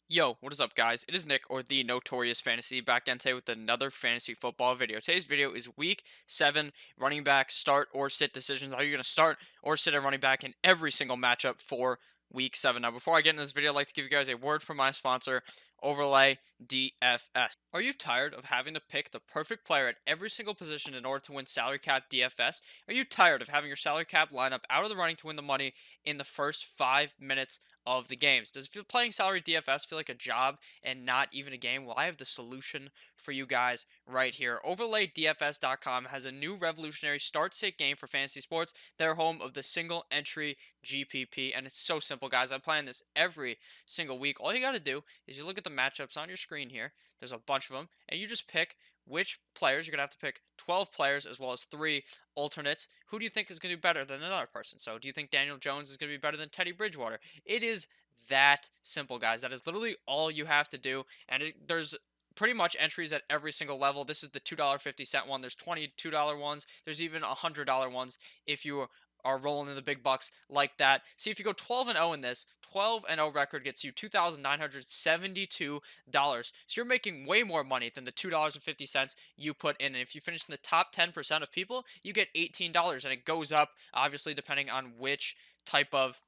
Yo, what is up, guys? It is Nick, or the Notorious Fantasy, back again today with another fantasy football video. Today's video is Week 7 running back start or sit decisions. Are you going to start or sit a running back in every single matchup for Week 7? Now, before I get into this video, I'd like to give you guys a word from my sponsor, Overlay DFS. Are you tired of having to pick the perfect player at every single position in order to win salary cap DFS? Are you tired of having your salary cap lineup out of the running to win the money in the first 5 minutes of the games? Does playing salary DFS feel like a job and not even a game? Well, I have the solution for you guys right here. OverlayDFS.com has a new revolutionary start-sit game for fantasy sports. They're home of the single entry GPP, and it's so simple, guys. I'm playing this every single week. All you got to do is you look at the matchups on your screen here. There's a bunch of them, and you just pick which players. You're going to have to pick 12 players as well as 3 alternates. Who do you think is going to do better than another person? So, do you think Daniel Jones is going to be better than Teddy Bridgewater? It is that simple, guys. That is literally all you have to do. And there's pretty much entries at every single level. This is the $2.50 one. There's $22 ones. There's even $100 ones if you are rolling in the big bucks like that. See, if you go 12 and 0 in this, 12 and 0 record gets you $2,972. So you're making way more money than the $2.50 you put in. And if you finish in the top 10% of people, you get $18, and it goes up obviously depending on which type of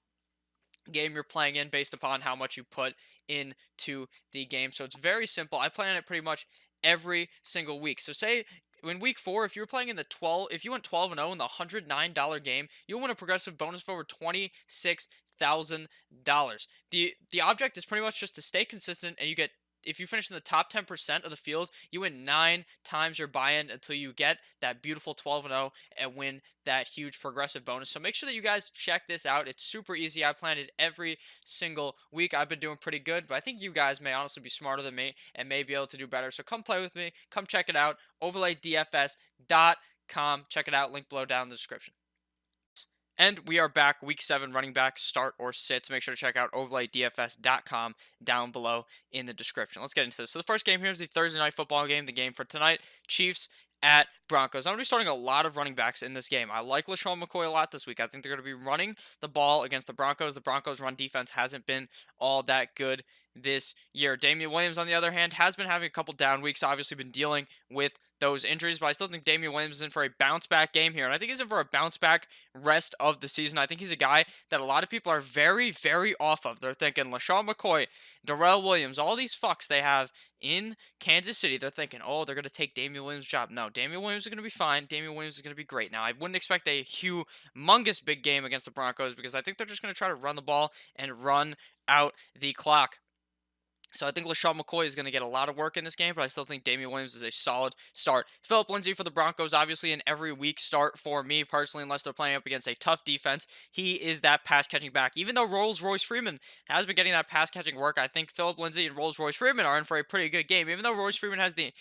game you're playing in based upon how much you put into the game. So it's very simple. I play on it pretty much every single week. So say in week 4, if you were playing in the 12, if you went 12 and 0 in the $109 game, you'll win a progressive bonus of over $26,000. The object is pretty much just to stay consistent, and you get, if you finish in the top 10% of the field, you win 9 times your buy-in until you get that beautiful 12 and 0 and win that huge progressive bonus. So make sure that you guys check this out. It's super easy. I planned it every single week. I've been doing pretty good, but I think you guys may honestly be smarter than me and may be able to do better. So come play with me. Come check it out. OverlayDFS.com. Check it out. Link below down in the description. And we are back, Week 7 running back start or sits. Make sure to check out overlaydfs.com down below in the description. Let's get into this. So the first game here is the Thursday night football game, the game for tonight. Chiefs at Broncos. I'm going to be starting a lot of running backs in this game. I like LaShawn McCoy a lot this week. I think they're going to be running the ball against the Broncos. The Broncos' run defense hasn't been all that good this year. Damian Williams, on the other hand, has been having a couple down weeks, obviously been dealing with those injuries, but I still think Damian Williams is in for a bounce back game here. And I think he's in for a bounce back rest of the season. I think he's a guy that a lot of people are very, very off of. They're thinking LaShawn McCoy, Darrell Williams, all these fucks they have in Kansas City. They're thinking, oh, they're going to take Damian Williams' job. No, Damian Williams is going to be fine. Damian Williams is going to be great. Now, I wouldn't expect a humongous big game against the Broncos because I think they're just going to try to run the ball and run out the clock. So I think LaShawn McCoy is going to get a lot of work in this game, but I still think Damian Williams is a solid start. Philip Lindsay for the Broncos, obviously an every week start for me personally, unless they're playing up against a tough defense. He is that pass catching back. Even though Rolls-Royce Freeman has been getting that pass catching work, I think Philip Lindsay and Rolls-Royce Freeman are in for a pretty good game. Even though Royce Freeman has the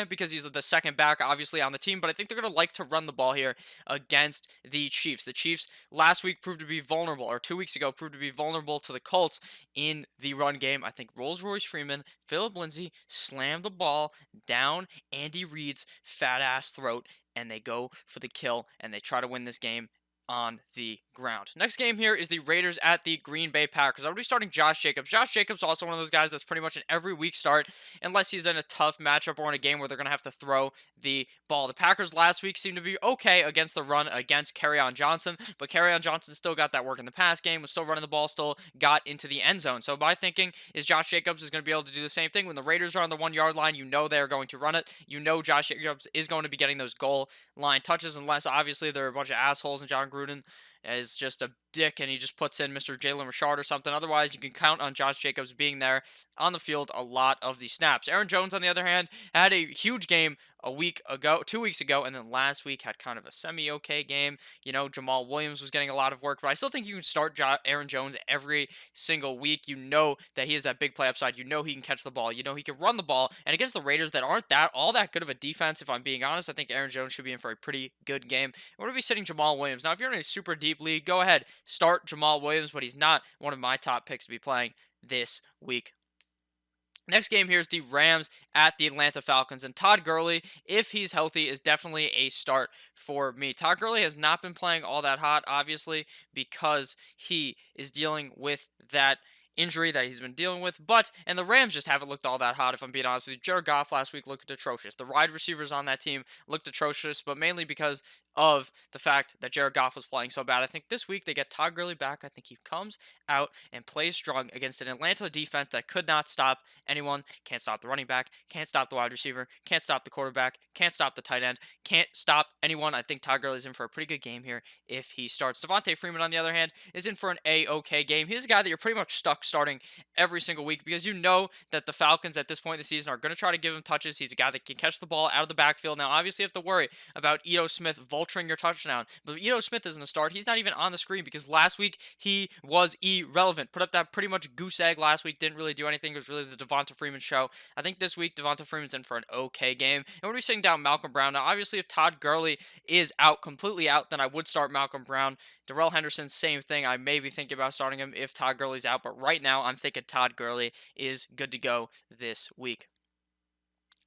because he's the second back obviously on the team, but I think they're going to like to run the ball here against the Chiefs. The Chiefs last week proved to be vulnerable, or 2 weeks ago proved to be vulnerable to the Colts in the run game. I think Rolls-Royce Freeman, Philip Lindsay slam the ball down Andy Reid's fat ass throat, and they go for the kill, and they try to win this game on the ground. Next game here is the Raiders at the Green Bay Packers. I'm going to be starting Josh Jacobs. Josh Jacobs also one of those guys that's pretty much an every week start unless he's in a tough matchup or in a game where they're going to have to throw the ball. The Packers last week seemed to be okay against the run against Kerryon Johnson, but Kerryon Johnson still got that work in the pass game, was still running the ball, still got into the end zone. So my thinking is Josh Jacobs is going to be able to do the same thing. When the Raiders are on the 1 yard line, you know they're going to run it. You know Josh Jacobs is going to be getting those goal line touches, unless obviously they're a bunch of assholes and John Gruden is just a dick and he just puts in Mr. Jalen Richard or something. Otherwise, you can count on Josh Jacobs being there on the field a lot of the snaps. Aaron Jones, on the other hand, had a huge game a week ago, 2 weeks ago, and then last week had kind of a semi-okay game. You know, Jamal Williams was getting a lot of work, but I still think you can start Aaron Jones every single week. You know that he has that big play upside. You know he can catch the ball. You know he can run the ball. And against the Raiders that aren't all that good of a defense, if I'm being honest, I think Aaron Jones should be in for a pretty good game. We're going to be sitting Jamal Williams. Now, if you're in a super deep league, go ahead, start Jamal Williams, but he's not one of my top picks to be playing this week. Next game here is the Rams at the Atlanta Falcons. And Todd Gurley, if he's healthy, is definitely a start for me. Todd Gurley has not been playing all that hot, obviously, because he is dealing with that injury that he's been dealing with. And the Rams just haven't looked all that hot, if I'm being honest with you. Jared Goff last week looked atrocious. The wide receivers on that team looked atrocious, but mainly because of the fact that Jared Goff was playing so bad. I think this week they get Todd Gurley back. I think he comes out and plays strong against an Atlanta defense that could not stop anyone. Can't stop the running back, can't stop the wide receiver, can't stop the quarterback, can't stop the tight end, can't stop anyone. I think Todd Gurley's in for a pretty good game here if he starts. Devontae Freeman, on the other hand, is in for an A-OK game. He's a guy that you're pretty much stuck starting every single week because you know that the Falcons at this point in the season are going to try to give him touches. He's a guy that can catch the ball out of the backfield. Now, obviously, you have to worry about Ito Smith vulturing your touchdown, but Ito Smith isn't a start. He's not even on the screen because last week he was irrelevant. Put up that pretty much goose egg last week, didn't really do anything. It was really the Devonta Freeman show. I think this week Devonta Freeman's in for an okay game. And we're sitting down Malcolm Brown. Now, obviously, if Todd Gurley is out, completely out, then I would start Malcolm Brown. Darrell Henderson, same thing. I may be thinking about starting him if Todd Gurley's out, but right now I'm thinking Todd Gurley is good to go this week.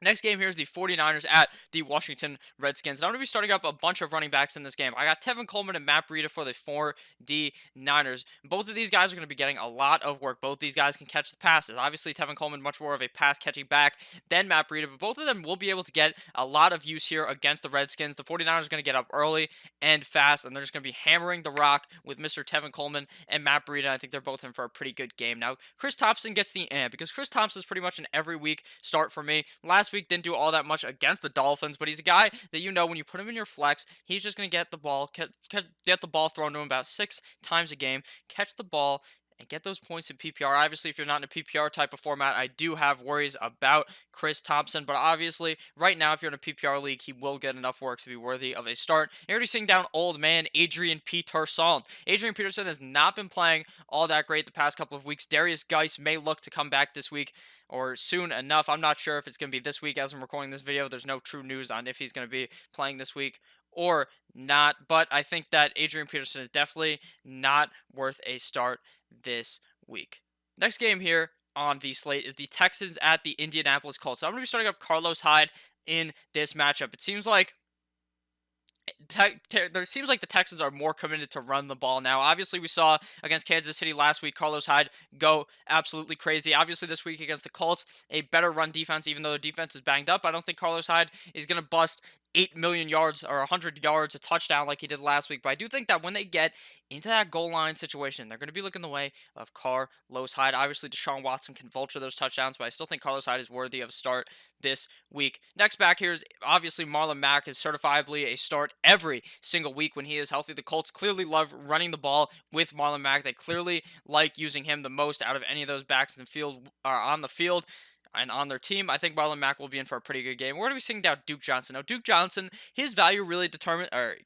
Next game here is the 49ers at the Washington Redskins. And I'm going to be starting up a bunch of running backs in this game. I got Tevin Coleman and Matt Breida for the 49ers. Both of these guys are going to be getting a lot of work. Both these guys can catch the passes. Obviously, Tevin Coleman much more of a pass-catching back than Matt Breida, but both of them will be able to get a lot of use here against the Redskins. The 49ers are going to get up early and fast, and they're just going to be hammering the rock with Mr. Tevin Coleman and Matt Breida. I think they're both in for a pretty good game. Now, Chris Thompson gets the because Chris Thompson is pretty much an every week start for me. Last week didn't do all that much against the Dolphins, but he's a guy that you know when you put him in your flex, he's just going to get the ball, get the ball thrown to him about 6 times a game, catch the ball, and get those points in PPR. Obviously, if you're not in a PPR type of format, I do have worries about Chris Thompson, but obviously, right now, if you're in a PPR league, he will get enough work to be worthy of a start. You're already seeing down old man Adrian Peterson. Adrian Peterson has not been playing all that great the past couple of weeks. Darius Geis may look to come back this week or soon enough. I'm not sure if it's going to be this week as I'm recording this video. There's no true news on if he's going to be playing this week or not, but I think that Adrian Peterson is definitely not worth a start this week. Next game here on the slate is the Texans at the Indianapolis Colts. So I'm going to be starting up Carlos Hyde in this matchup. It seems like the Texans are more committed to run the ball now. Obviously, we saw against Kansas City last week, Carlos Hyde go absolutely crazy. Obviously, this week against the Colts, a better run defense, even though the defense is banged up. I don't think Carlos Hyde is going to bust 8 million yards or 100 yards, a touchdown like he did last week. But I do think that when they get into that goal line situation, they're going to be looking the way of Carlos Hyde. Obviously, Deshaun Watson can vulture those touchdowns, but I still think Carlos Hyde is worthy of a start this week. Next back here is obviously Marlon Mack is certifiably a start every single week when he is healthy. The Colts clearly love running the ball with Marlon Mack. They clearly like using him the most out of any of those backs in the field or on the field and on their team. I think Marlon Mack will be in for a pretty good game. We're going to be seeing down Duke Johnson. Now, Duke Johnson, his value really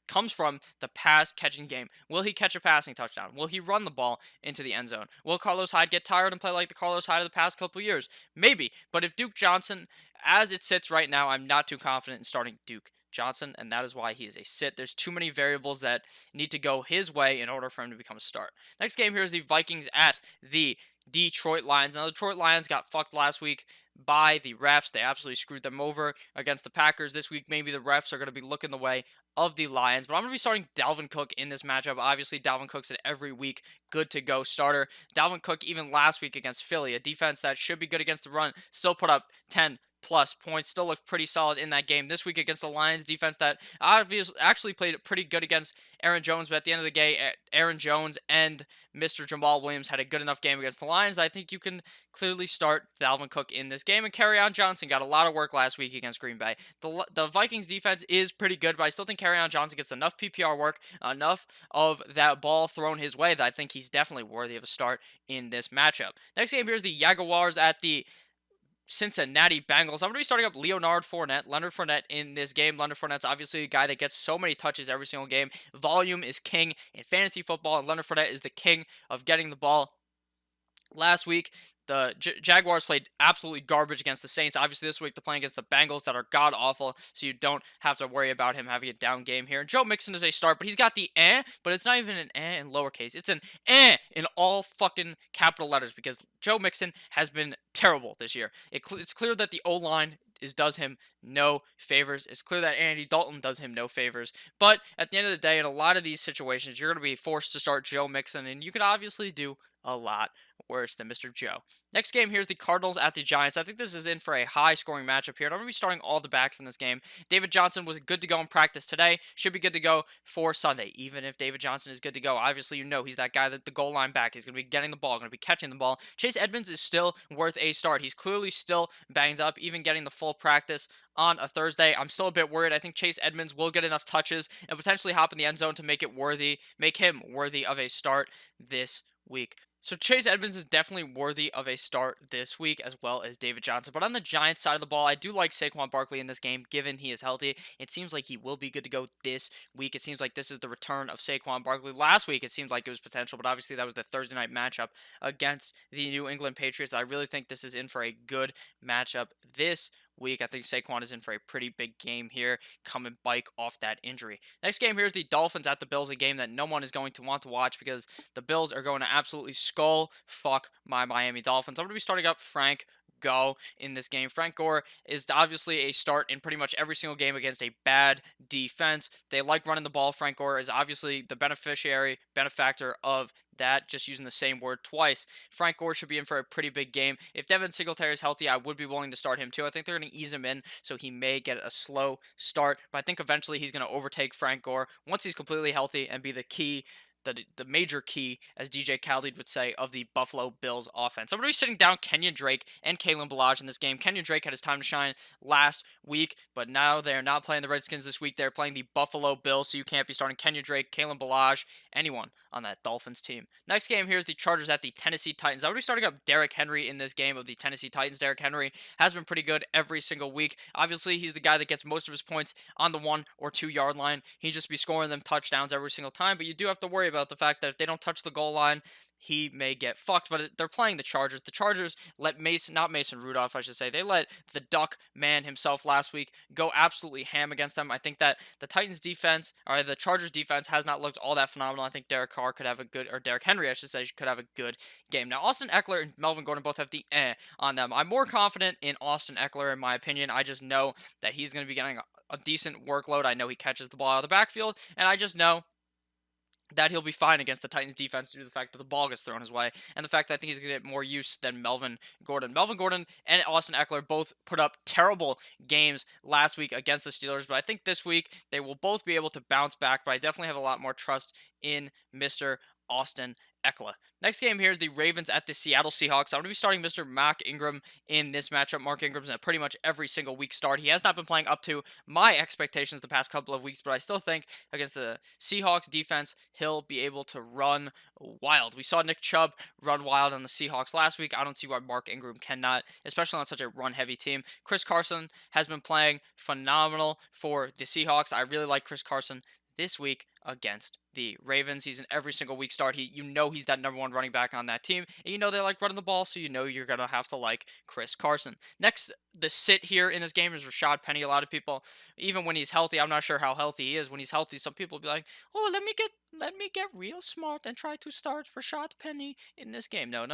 comes from the pass catching game. Will he catch a passing touchdown? Will he run the ball into the end zone? Will Carlos Hyde get tired and play like the Carlos Hyde of the past couple years? Maybe. But if Duke Johnson, as it sits right now, I'm not too confident in starting Duke Johnson, and that is why he is a sit. There's too many variables that need to go his way in order for him to become a start. Next game here is the Vikings at the Detroit Lions. Now, the Detroit Lions got fucked last week by the refs. They absolutely screwed them over against the Packers. This week, maybe the refs are going to be looking the way of the Lions. But I'm going to be starting Dalvin Cook in this matchup. Obviously, Dalvin Cook's an every week good-to-go starter. Dalvin Cook, even last week against Philly, a defense that should be good against the run, still put up 10 plus points, still looked pretty solid in that game. This week against the Lions defense that obviously actually played pretty good against Aaron Jones, but at the end of the day, Aaron Jones and Mr. Jamal Williams had a good enough game against the Lions that I think you can clearly start Dalvin Cook in this game. And Kerryon Johnson got a lot of work last week against Green Bay. The Vikings defense is pretty good, but I still think Kerryon Johnson gets enough PPR work, enough of that ball thrown his way that I think he's definitely worthy of a start in this matchup. Next game here is the Jaguars at the Cincinnati Bengals. I'm going to be starting up Leonard Fournette in this game. Leonard Fournette's obviously a guy that gets so many touches every single game. Volume is king in fantasy football, and Leonard Fournette is the king of getting the ball. Last week, the Jaguars played absolutely garbage against the Saints. Obviously, this week they're playing against the Bengals that are god-awful, so you don't have to worry about him having a down game here. And Joe Mixon is a start, but he's got the but it's not even an in lowercase. It's an in all fucking capital letters because Joe Mixon has been terrible this year. It's clear that the O-line does him no favors. It's clear that Andy Dalton does him no favors. But at the end of the day, in a lot of these situations, you're going to be forced to start Joe Mixon, and you can obviously do a lot worse than Mr. Joe. Next game here is the Cardinals at the Giants. I think this is in for a high-scoring matchup here. I'm going to be starting all the backs in this game. David Johnson was good to go in practice today. Should be good to go for Sunday. Even if David Johnson is good to go, obviously he's that guy that the goal line back. He's going to be getting the ball, going to be catching the ball. Chase Edmonds is still worth a start. He's clearly still banged up, even getting the full practice on a Thursday. I'm still a bit worried. I think Chase Edmonds will get enough touches and potentially hop in the end zone to make him worthy of a start this week. So Chase Edmonds is definitely worthy of a start this week, as well as David Johnson. But on the Giants side of the ball, I do like Saquon Barkley in this game, given he is healthy. It seems like he will be good to go this week. It seems like this is the return of Saquon Barkley. Last week, it seemed like it was potential, but obviously that was the Thursday night matchup against the New England Patriots. I really think this is in for a good matchup this week. I think Saquon is in for a pretty big game here, coming bike off that injury. Next game here is the Dolphins at the Bills, a game that no one is going to want to watch because the Bills are going to absolutely skull fuck my Miami Dolphins. I'm going to be starting up Frank Go in this game. Frank Gore is obviously a start in pretty much every single game against a bad defense. They like running the ball. Frank Gore is obviously the benefactor of that, just using the same word twice. Frank Gore should be in for a pretty big game. If Devin Singletary is healthy, I would be willing to start him too. I think they're going to ease him in, so he may get a slow start, but I think eventually he's going to overtake Frank Gore once he's completely healthy and be the major key, as DJ Khaled would say, of the Buffalo Bills offense. I'm going to be sitting down Kenyon Drake and Kalen Ballage in this game. Kenyon Drake had his time to shine last week, but now they are not playing the Redskins this week. They're playing the Buffalo Bills, so you can't be starting Kenyon Drake, Kalen Ballage, anyone on that Dolphins team. Next game here is the Chargers at the Tennessee Titans. I'm going to be starting up Derrick Henry in this game of the Tennessee Titans. Derrick Henry has been pretty good every single week. Obviously, he's the guy that gets most of his points on the 1 or 2 yard line. He just be scoring them touchdowns every single time, but you do have to worry about the fact that if they don't touch the goal line, he may get fucked. But they're playing the Chargers. The Chargers let not Mason Rudolph, I should say. They let the Duck man himself last week go absolutely ham against them. I think that the Titans defense, or the Chargers defense, has not looked all that phenomenal. I think Derek Henry, I should say, could have a good game. Now, Austin Eckler and Melvin Gordon both have the on them. I'm more confident in Austin Eckler, in my opinion. I just know that he's going to be getting a decent workload. I know he catches the ball out of the backfield, and I just know that he'll be fine against the Titans defense due to the fact that the ball gets thrown his way, and the fact that I think he's going to get more use than Melvin Gordon. Melvin Gordon and Austin Eckler both put up terrible games last week against the Steelers, but I think this week they will both be able to bounce back, but I definitely have a lot more trust in Mr. Austin Eckler. Next game here is the Ravens at the Seattle Seahawks. I'm going to be starting Mr. Mark Ingram in this matchup. Mark Ingram's in pretty much every single week start. He has not been playing up to my expectations the past couple of weeks, but I still think against the Seahawks defense, he'll be able to run wild. We saw Nick Chubb run wild on the Seahawks last week. I don't see why Mark Ingram cannot, especially on such a run-heavy team. Chris Carson has been playing phenomenal for the Seahawks. I really like Chris Carson this week against the Ravens. He's in every single week start. He's that number 1 running back on that team, and they like running the ball, so you're gonna have to like Chris Carson. Next, the sit here in this game is Rashad Penny. A lot of people, even when he's healthy, I'm not sure how healthy he is. When he's healthy, some people will be like, "Oh, let me get real smart and try to start Rashad Penny in this game." No.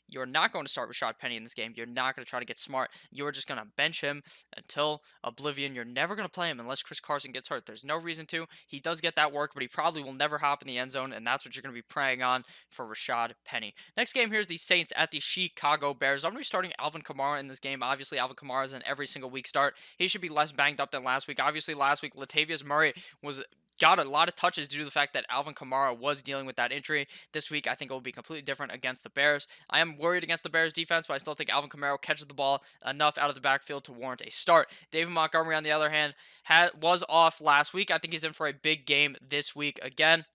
You're not going to start Rashad Penny in this game. You're not going to try to get smart. You're just going to bench him until oblivion. You're never going to play him unless Chris Carson gets hurt. There's no reason to. He does get that work, but he probably will never hop in the end zone, and that's what you're going to be preying on for Rashad Penny. Next game here is the Saints at the Chicago Bears. I'm going to be starting Alvin Kamara in this game. Obviously, Alvin Kamara is an every single week start. He should be less banged up than last week. Obviously, last week, Latavius Murray got a lot of touches due to the fact that Alvin Kamara was dealing with that injury. This week, I think it will be completely different against the Bears. I am worried against the Bears defense, but I still think Alvin Kamara catches the ball enough out of the backfield to warrant a start. David Montgomery, on the other hand, was off last week. I think he's in for a big game this week again.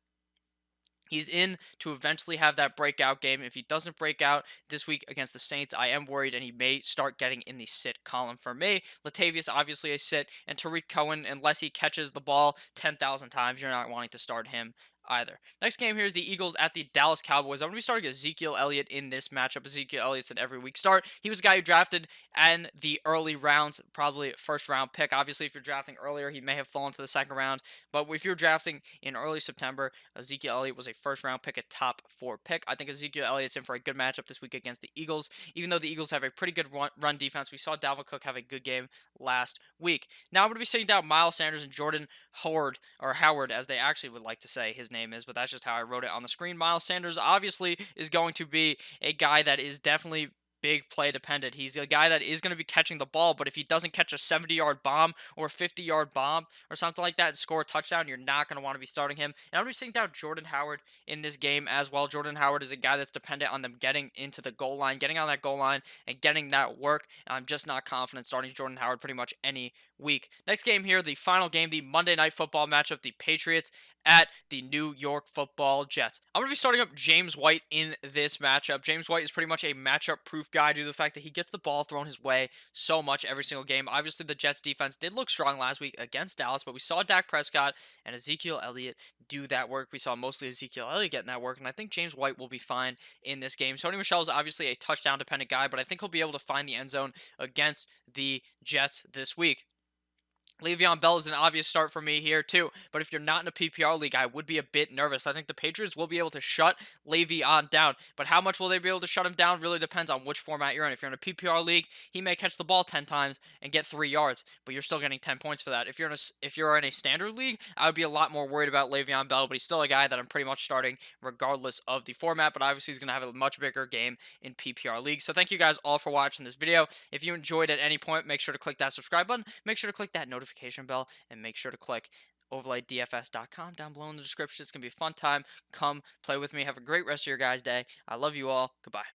He's in to eventually have that breakout game. If he doesn't break out this week against the Saints, I am worried, and he may start getting in the sit column for me. Latavius, obviously a sit, and Tariq Cohen, unless he catches the ball 10,000 times, you're not wanting to start him either. Next game here is the Eagles at the Dallas Cowboys. I'm going to be starting Ezekiel Elliott in this matchup. Ezekiel Elliott's an every week start. He was a guy who drafted in the early rounds, probably first round pick. Obviously, if you're drafting earlier, he may have fallen to the second round. But if you're drafting in early September, Ezekiel Elliott was a first round pick, a top 4 pick. I think Ezekiel Elliott's in for a good matchup this week against the Eagles. Even though the Eagles have a pretty good run defense, we saw Dalvin Cook have a good game last week. Now I'm going to be sitting down Miles Sanders and Jordan Howard, as they actually would like to say his name is, but that's just how I wrote it on the screen. Miles Sanders obviously is going to be a guy that is definitely big play dependent. He's a guy that is going to be catching the ball, but if he doesn't catch a 70-yard bomb or a 50-yard bomb or something like that and score a touchdown, you're not going to want to be starting him. And I'm just sitting down Jordan Howard in this game as well. Jordan Howard is a guy that's dependent on them getting into the goal line, getting on that goal line and getting that work. And I'm just not confident starting Jordan Howard pretty much any week. Next game here, the final game, the Monday Night Football matchup, the Patriots at the New York Football Jets. I'm going to be starting up James White in this matchup. James White is pretty much a matchup-proof guy due to the fact that he gets the ball thrown his way so much every single game. Obviously, the Jets defense did look strong last week against Dallas, but we saw Dak Prescott and Ezekiel Elliott do that work. We saw mostly Ezekiel Elliott getting that work, and I think James White will be fine in this game. Sony Michel is obviously a touchdown-dependent guy, but I think he'll be able to find the end zone against the Jets this week. Le'Veon Bell is an obvious start for me here too, but if you're not in a PPR league, I would be a bit nervous. I think the Patriots will be able to shut Le'Veon down, but how much will they be able to shut him down really depends on which format you're in. If you're in a PPR league, he may catch the ball 10 times and get 3 yards, but you're still getting 10 points for that. If you're in a standard league, I would be a lot more worried about Le'Veon Bell, but he's still a guy that I'm pretty much starting regardless of the format, but obviously he's going to have a much bigger game in PPR leagues. So thank you guys all for watching this video. If you enjoyed at any point, make sure to click that subscribe button, make sure to click that notification bell, and make sure to click overlaydfs.com down below in the description. It's going to be a fun time. Come play with me. Have a great rest of your guys' day. I love you all. Goodbye.